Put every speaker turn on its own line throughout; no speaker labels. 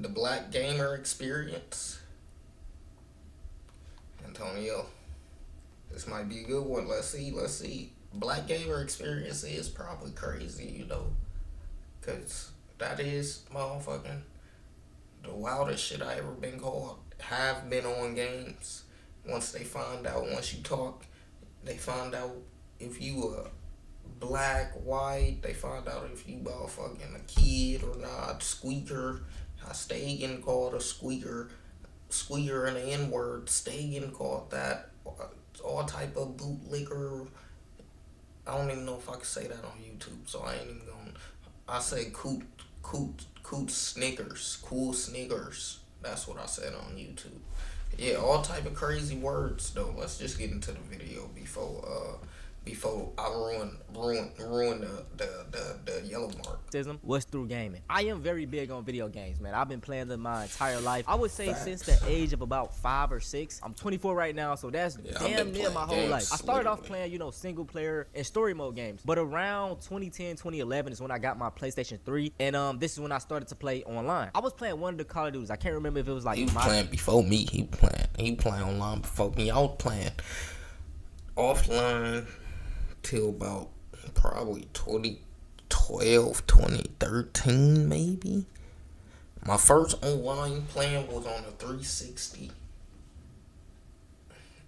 The black gamer experience. Antonio, this might be a good one. Let's see. Let's see. Black gamer experience is probably crazy, you know, because that is motherfucking the wildest shit I ever been called. Have been on games. Once they find out, once you talk, they find out if you black, white. They find out if you motherfucking a kid or not. Squeaker. I stay getting called a squeaker. Squeaker and the N word. Stay getting called that. All type of bootlicker. I don't even know if I can say that on YouTube, so I ain't even gonna. I say coot snickers, cool snickers. That's what I said on YouTube. Yeah, all type of crazy words though. Let's just get into the video before I ruin the yellow mark.
What's through gaming? I am very big on video games, man. I've been playing them my entire life. I would say since the age of about 5 or 6. I'm 24 right now, so that's damn near my whole life. I started off playing, you know, single player and story mode games. But around 2010, 2011 is when I got my PlayStation 3, and this is when I started to play online. I was playing one of the Call of Duties. I can't remember if it was like
he was playing before me. He playing online before me. I was playing offline till about probably 2012, 2013 maybe. My first online playing was on the 360.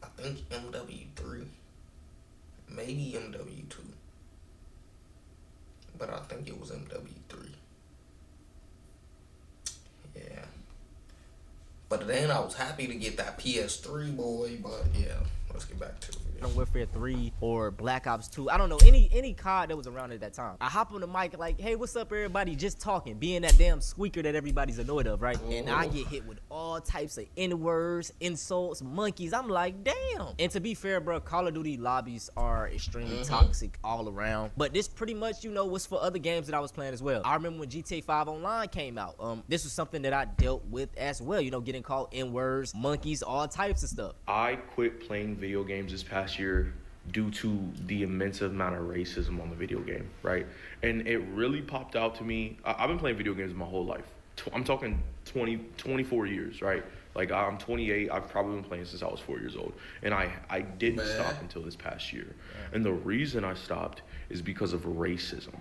I think MW3. Maybe MW2. But I think it was MW3. Yeah. But then I was happy to get that PS3, boy. But yeah, let's get back to it.
Warfare 3 or Black Ops 2. I don't know, any COD that was around at that time. I hop on the mic like, hey, what's up, everybody? Just talking, being that damn squeaker that everybody's annoyed of, right? And I get hit with all types of N-words, insults, monkeys. I'm like, damn. And to be fair, bro, Call of Duty lobbies are extremely toxic all around. But this pretty much, you know, was for other games that I was playing as well. I remember when GTA 5 Online came out. This was something that I dealt with as well. You know, getting called N-words, monkeys, all types of stuff.
I quit playing video games this past year due to the immense amount of racism on the video game, right? And it really popped out to me. I've been playing video games my whole life. I'm talking 24 years, right? Like, I'm 28. I've probably been playing since I was 4 years old. And I didn't stop until this past year. And the reason I stopped is because of racism.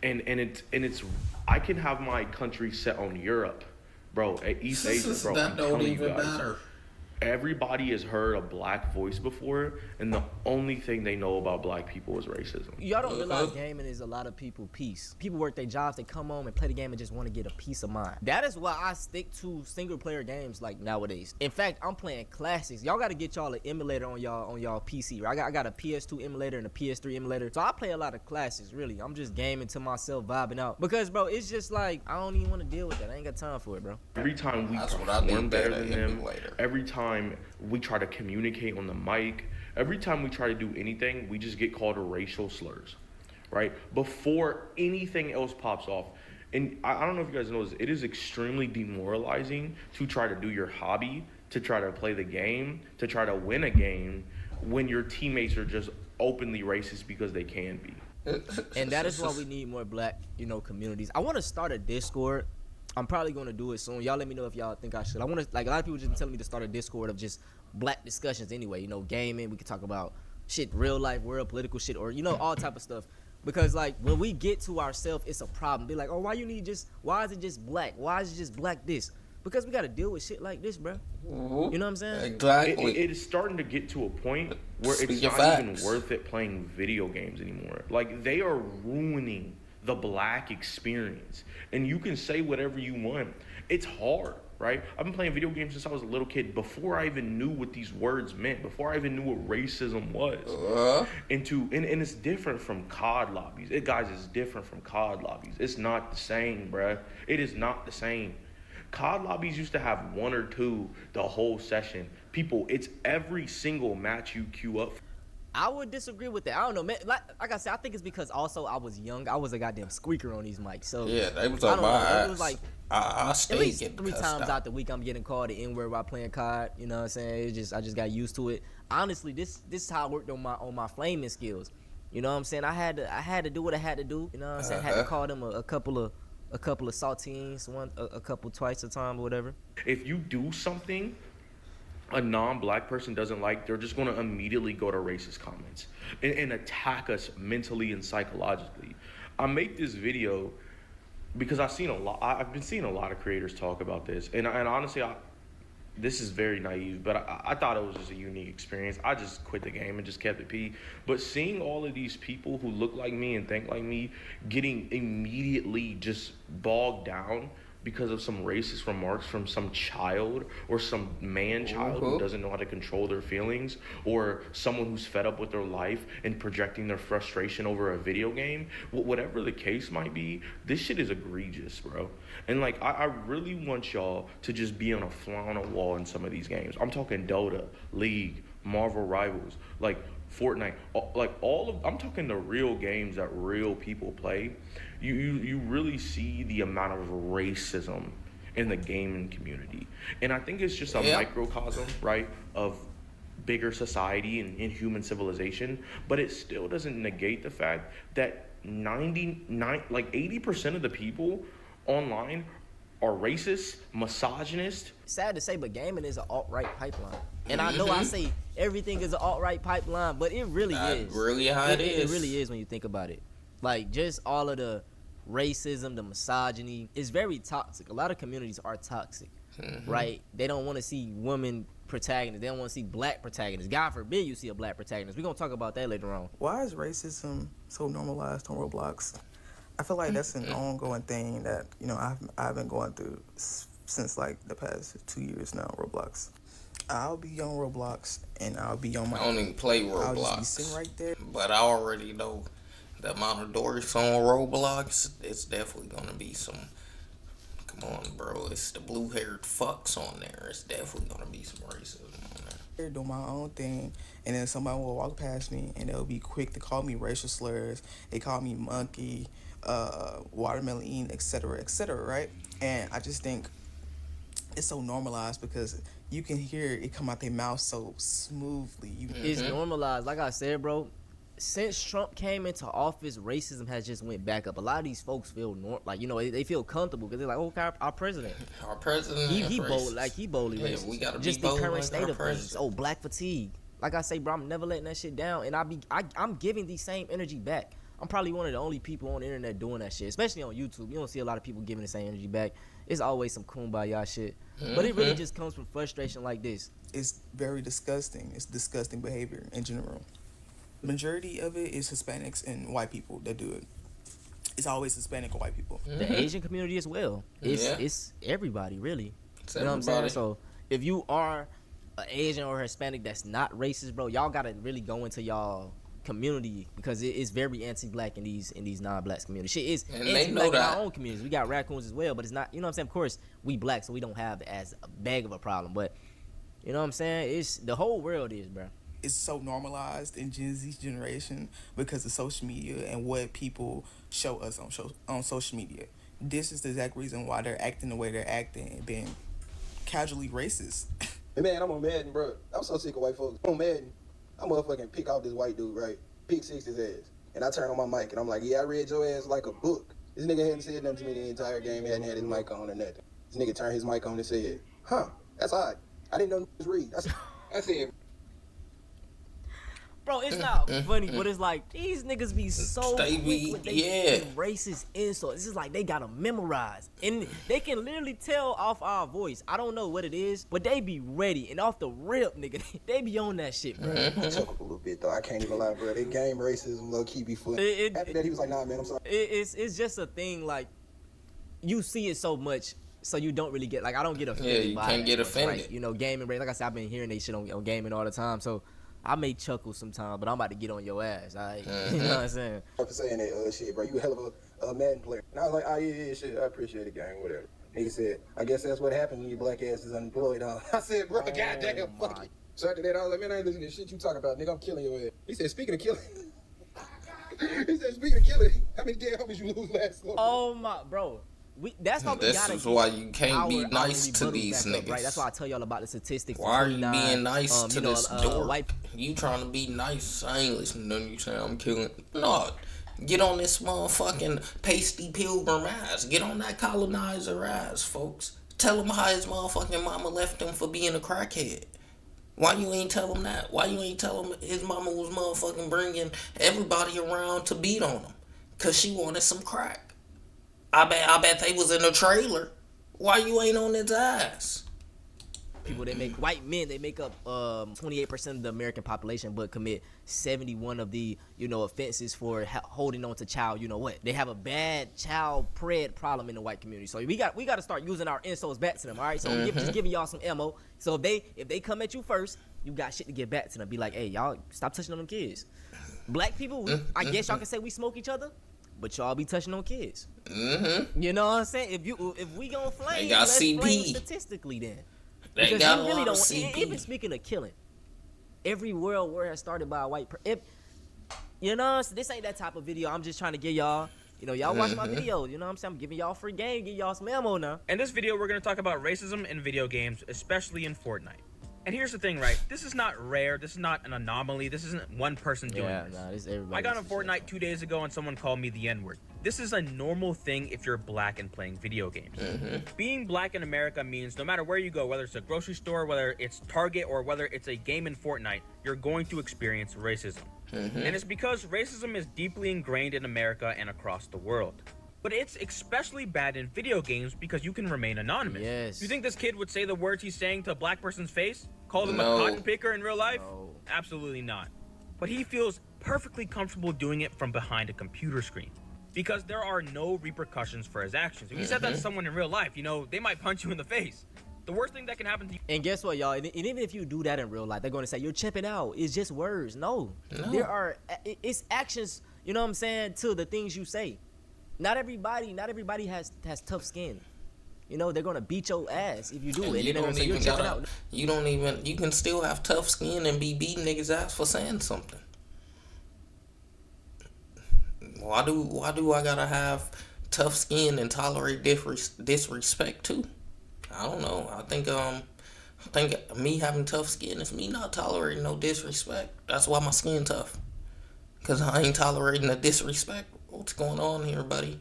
And it's I can have my country set on Europe, bro, at East Asia, bro.
That don't even matter.
Everybody has heard a black voice before, and the only thing they know about black people is racism.
Y'all don't realize gaming is a lot of people peace. People work their jobs, they come home and play the game and just want to get a peace of mind. That is why I stick to single player games like nowadays. In fact, I'm playing classics. Y'all got to get y'all an emulator on y'all PC. Right? I got a PS2 emulator and a PS3 emulator. So I play a lot of classics, really. I'm just gaming to myself, vibing out. Because, bro, it's just like, I don't even want to deal with that. I ain't got time for it, bro.
Every time we perform better than them, every time we try to communicate on the mic, every time we try to do anything, we just get called racial slurs, right? Before anything else pops off. And I don't know if you guys know this, it is extremely demoralizing to try to do your hobby, to try to play the game, to try to win a game when your teammates are just openly racist because they can be.
And that is why we need more black, you know, communities. I want to start a Discord. I'm probably going to do it soon. Y'all let me know if y'all think I should. I want to, like, a lot of people just telling me to start a Discord of just black discussions anyway. You know, gaming. We can talk about shit, real life, world, political shit, or, you know, all type of stuff. Because, like, when we get to ourselves, it's a problem. Be like, oh, why is it just black? Why is it just black this? Because we got to deal with shit like this, bro. You know what I'm saying?
Exactly.
It is starting to get to a point where it's not even worth it playing video games anymore. Like, they are ruining the black experience. And you can say whatever you want. It's hard, right? I've been playing video games since I was a little kid, before I even knew what these words meant, before I even knew what racism was. And it's different from COD lobbies. It's different from COD lobbies. It's not the same, bruh. It is not the same. COD lobbies used to have one or two the whole session. People, it's every single match you queue up.
I would disagree with that. I don't know, man. Like I said, I think it's because also I was young. I was a goddamn squeaker on these mics. So
yeah, they was on my ass.
It was like
I
at least 3 times out the week I'm getting called the N-word while playing COD. You know what I'm saying? I just got used to it. Honestly, this is how I worked on my flaming skills. You know what I'm saying? I had to do what I had to do. You know what I'm saying? I had to call them a couple of a couple of saltines, a couple twice a time or whatever.
If you do something a non-black person doesn't like, they're just going to immediately go to racist comments and attack us mentally and psychologically. I make this video because I've been seeing a lot of creators talk about this, and honestly, this is very naive, but I thought it was just a unique experience. I just quit the game and just kept it P. But seeing all of these people who look like me and think like me getting immediately just bogged down because of some racist remarks from some child or some man-child who doesn't know how to control their feelings, or someone who's fed up with their life and projecting their frustration over a video game, whatever the case might be, this shit is egregious, bro. And like, I really want y'all to just be on a fly on a wall in some of these games. I'm talking Dota, League, Marvel Rivals, like Fortnite, like I'm talking the real games that real people play. You really see the amount of racism in the gaming community. And I think it's just a microcosm, right, of bigger society and human civilization, but it still doesn't negate the fact that 80% of the people online are racist, misogynist.
Sad to say, but gaming is an alt-right pipeline. And I know I say everything is an alt-right pipeline, but it really is.
Really how it is.
It really is when you think about it. Like, just all of the racism, the misogyny, is very toxic. A lot of communities are toxic, right? They don't want to see women protagonists. They don't want to see black protagonists. God forbid you see a black protagonist. We're going to talk about that later on.
Why is racism so normalized on Roblox? I feel like that's an ongoing thing that, you know, I've been going through since like the past 2 years now, Roblox. I'll be on Roblox and I'll be on my...
I don't even play Roblox.
I'll just be sitting right there.
But I already know the amount of doors on Roblox, it's definitely gonna be some... Come on, bro. It's the blue-haired fucks on there. It's definitely gonna be some racism on there.
Do my own thing, and then somebody will walk past me and they'll be quick to call me racial slurs. They call me monkey, watermelon, etc., right? And I just think it's so normalized because you can hear it come out their mouth so smoothly.
It's normalized. Like I said, bro, since Trump came into office, racism has just went back up. A lot of these folks feel they feel comfortable because they're like, okay, our president.
Our president.
He boldly racist.
We gotta
just
be bold
the current
like
state
our
of things.
president.
Black fatigue. Like I say, bro, I'm never letting that shit down, and I'm giving the same energy back. I'm probably one of the only people on the internet doing that shit, especially on YouTube. You don't see a lot of people giving the same energy back. It's always some kumbaya shit. But it really just comes from frustration like this.
It's very disgusting. It's disgusting behavior in general. The majority of it is Hispanics and white people that do it. It's always Hispanic or white people.
The Asian community as well. It's everybody, really.
It's
you know what I'm saying?
everybody.
So if you are an Asian or Hispanic that's not racist, bro, y'all gotta really go into y'all community because it is very anti-black in these non-black communities. Shit is
And they know
anti-black in
that.
our own communities. We got raccoons as well, but it's not. You know what I'm saying? Of course, we black, so we don't have as big of a problem. But you know what I'm saying? It's the whole world is, bro.
It's so normalized in Gen Z's generation because of social media and what people show us on social media. This is the exact reason why they're acting the way they're acting and being casually racist.
Hey man, I'm on Madden, bro. I'm so sick of white folks. I'm on Madden. I'm motherfucking pick off this white dude, right? Pick six his ass. And I turn on my mic and I'm like, yeah, I read your ass like a book. This nigga hadn't said nothing to me the entire game. He hadn't had his mic on or nothing. This nigga turned his mic on and said, huh, that's odd. I didn't know niggas read. I said,
Bro, it's not funny, but it's like these niggas be so quick with they racist insults. It's just like they gotta memorize, and they can literally tell off our voice. I don't know what it is, but they be ready and off the rip, nigga. They be on that shit, bro.
I chuckled a little bit though. I can't even lie, bro. They game racism low key be funny. After that, he was like, nah, man, I'm sorry.
It's just a thing like you see it so much. So you don't really get, like, I don't get offended.
You
by
can't
it,
get offended.
Right? You know, gaming, like I said, I've been hearing they shit on gaming all the time. So I may chuckle sometimes, but I'm about to get on your ass, all right? You know what I'm saying?
For saying that shit, bro. You a hell of a Madden player. And I was like, oh, yeah, shit. I appreciate it, gang, whatever. Nigga said, I guess that's what happens when your black ass is unemployed, huh? I said, bro, goddamn, fuck it. So after that, I was like, man, I ain't listening to this shit you talking about, nigga. I'm killing your ass. He said, speaking of killing. He said, speaking of killing, how many dead homies you lose last month?
Oh, my, bro. That's why we
This
gotta
is why you can't be
our
nice to
rebuttals
these
back up,
niggas.
right? That's why I tell y'all about the statistics.
Why are you
29,
being nice to this dork?
white.
You trying to be nice? I ain't listening to you saying I'm killing. No, Get on this motherfucking pasty pilgrim ass. Get on that colonizer ass, folks. Tell him how his motherfucking mama left him for being a crackhead. Why you ain't tell him that? Why you ain't tell him his mama was motherfucking bringing everybody around to beat on him? Cause she wanted some crack. I bet they was in a trailer. Why you ain't on his ass?
People, they make white men, they make up 28% of the American population, but commit 71 of the offenses for holding on to child. You know what? They have a bad child pred problem in the white community. So we got to start using our insults back to them. All right. So just giving y'all some ammo. So if they come at you first, you got shit to give back to them. Be like, hey, y'all stop touching on them kids. Black people, I guess y'all can say we smoke each other, but y'all be touching on kids. You know what I'm saying? If we gonna flame, let's flame statistically then.
They
Because
got
you
a
really
lot of
don't.
CP.
Even speaking of killing, every world war has started by a white person. This ain't that type of video. I'm just trying to get y'all. Y'all watch my video. You know what I'm saying? I'm giving y'all free game, give y'all some ammo now.
In this video, we're going to talk about racism in video games, especially in Fortnite. And here's the thing, right? This is not rare. This is not an anomaly. This isn't one person doing this.
This is everybody.
I got on Fortnite 2 days ago and someone called me the N-word. This is a normal thing if you're black and playing video games. Being black in America means no matter where you go, whether it's a grocery store, whether it's Target, or whether it's a game in Fortnite, you're going to experience racism. And it's because racism is deeply ingrained in America and across the world. But it's especially bad in video games because you can remain anonymous.
Yes.
You think this kid would say the words he's saying to a black person's face? Call them
No.
a cotton picker in real life?
No.
Absolutely not. But he feels perfectly comfortable doing it from behind a computer screen because there are no repercussions for his actions. If he said that to someone in real life, they might punch you in the face. The worst thing that can happen to you.
And guess what, y'all? And even if you do that in real life, they're going to say you're chipping out. It's just words. No. It's actions. You know what I'm saying? To the things you say. Not everybody has tough skin. They're gonna beat your ass if you do it. And
You
then they're gonna say you're chipping out.
You can still have tough skin and be beating niggas' ass for saying something. Why do I gotta have tough skin and tolerate disrespect too? I don't know. I think me having tough skin is me not tolerating no disrespect. That's why my skin tough. Cause I ain't tolerating the disrespect. What's going on here, buddy?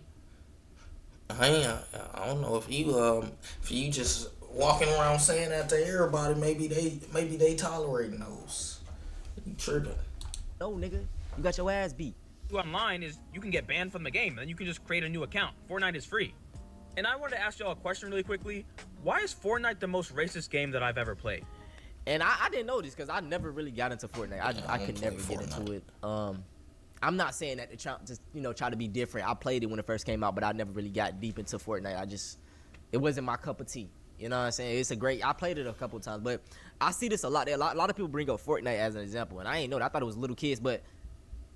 I don't know if you just walking around saying that to everybody. Maybe they tolerating those. You tripping?
No, nigga, you got your ass beat.
Online is you can get banned from the game, and you can just create a new account. Fortnite is free. And I wanted to ask y'all a question really quickly. Why is Fortnite the most racist game that I've ever played?
And I didn't know this because I never really got into Fortnite. I could never get into it. I'm not saying that to try to be different. I played it when it first came out, but I never really got deep into Fortnite. It wasn't my cup of tea. You know what I'm saying? I played it a couple of times, but I see this a lot. A lot of people bring up Fortnite as an example, and I ain't know that. I thought it was little kids, but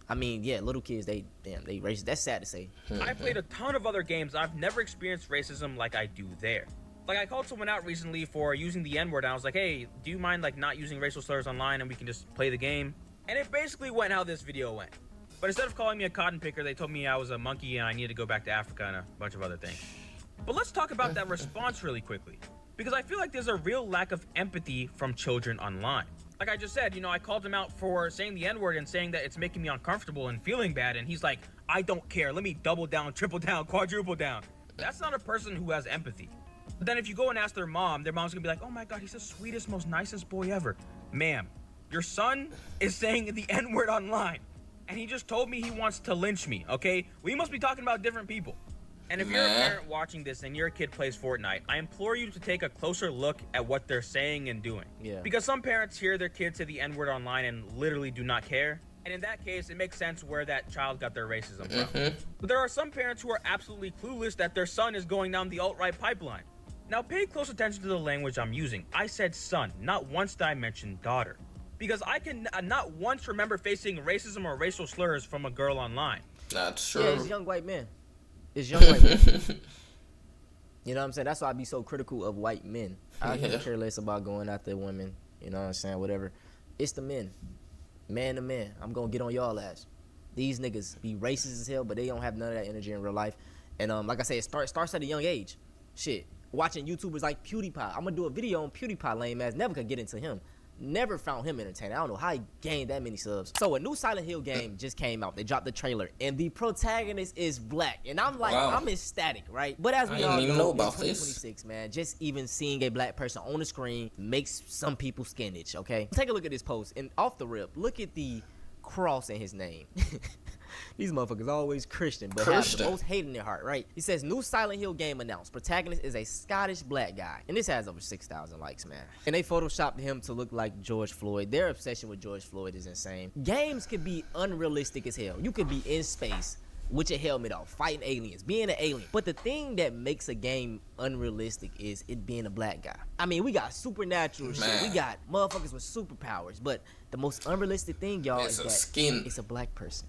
I mean, yeah, little kids, they racist. That's sad to say.
I played a ton of other games. I've never experienced racism like I do there. Like, I called someone out recently for using the N-word, and I was like, hey, do you mind not using racial slurs online and we can just play the game? And it basically went how this video went. But instead of calling me a cotton picker, they told me I was a monkey and I needed to go back to Africa and a bunch of other things. But let's talk about that response really quickly, because I feel like there's a real lack of empathy from children online. Like I just said, I called him out for saying the N-word and saying that it's making me uncomfortable and feeling bad, and he's like, I don't care. Let me double down, triple down, quadruple down. That's not a person who has empathy. But then if you go and ask their mom's gonna be like, oh my God, he's the sweetest, most nicest boy ever. Ma'am, your son is saying the N-word online, and he just told me he wants to lynch me, okay? We must be talking about different people. And if you're a parent watching this and your kid plays Fortnite, I implore you to take a closer look at what they're saying and doing.
Yeah.
Because some parents hear their kids say the N-word online and literally do not care. And in that case, it makes sense where that child got their racism from. But there are some parents who are absolutely clueless that their son is going down the alt-right pipeline. Now pay close attention to the language I'm using. I said son, not once did I mention daughter. Because I can not once remember facing racism or racial slurs from a girl online.
That's true.
Yeah, it's young white men. It's young white men. You know what I'm saying? That's why I be so critical of white men. I can care less about going after women. You know what I'm saying? Whatever. It's the men. Man to man. I'm going to get on y'all ass. These niggas be racist as hell, but they don't have none of that energy in real life. And like I said, it starts at a young age. Shit. Watching YouTubers like PewDiePie. I'm going to do a video on PewDiePie, lame ass. Never could get into him. never found him entertaining. I don't know how he gained that many subs. So a new Silent Hill game just came out. They dropped the trailer, and the protagonist is black. And I'm like,
Wow.
I'm ecstatic, right? But as we
I
all
didn't even know
in
about this.
2026, man, just even seeing a black person on the screen makes some people skin itch, okay? Take a look at this post, and off the rip, look at the cross in his name. These motherfuckers always Christian, but have the most hate in their heart, right? He says, new Silent Hill game announced. Protagonist is a Scottish black guy. And this has over 6,000 likes, man. And they photoshopped him to look like George Floyd. Their obsession with George Floyd is insane. Games could be unrealistic as hell. You could be in space with your helmet off, fighting aliens, being an alien. But the thing that makes a game unrealistic is it being a black guy. I mean, we got supernatural shit. We got motherfuckers with superpowers. But the most unrealistic thing, y'all, is that it's a black person.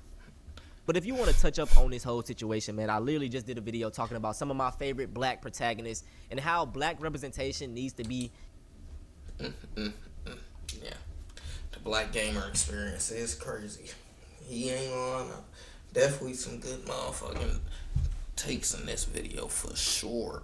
But if you want to touch up on this whole situation, man, I literally just did a video talking about some of my favorite black protagonists and how black representation needs to be.
Yeah. The black gamer experience is crazy. He ain't on definitely some good motherfucking takes in this video for sure.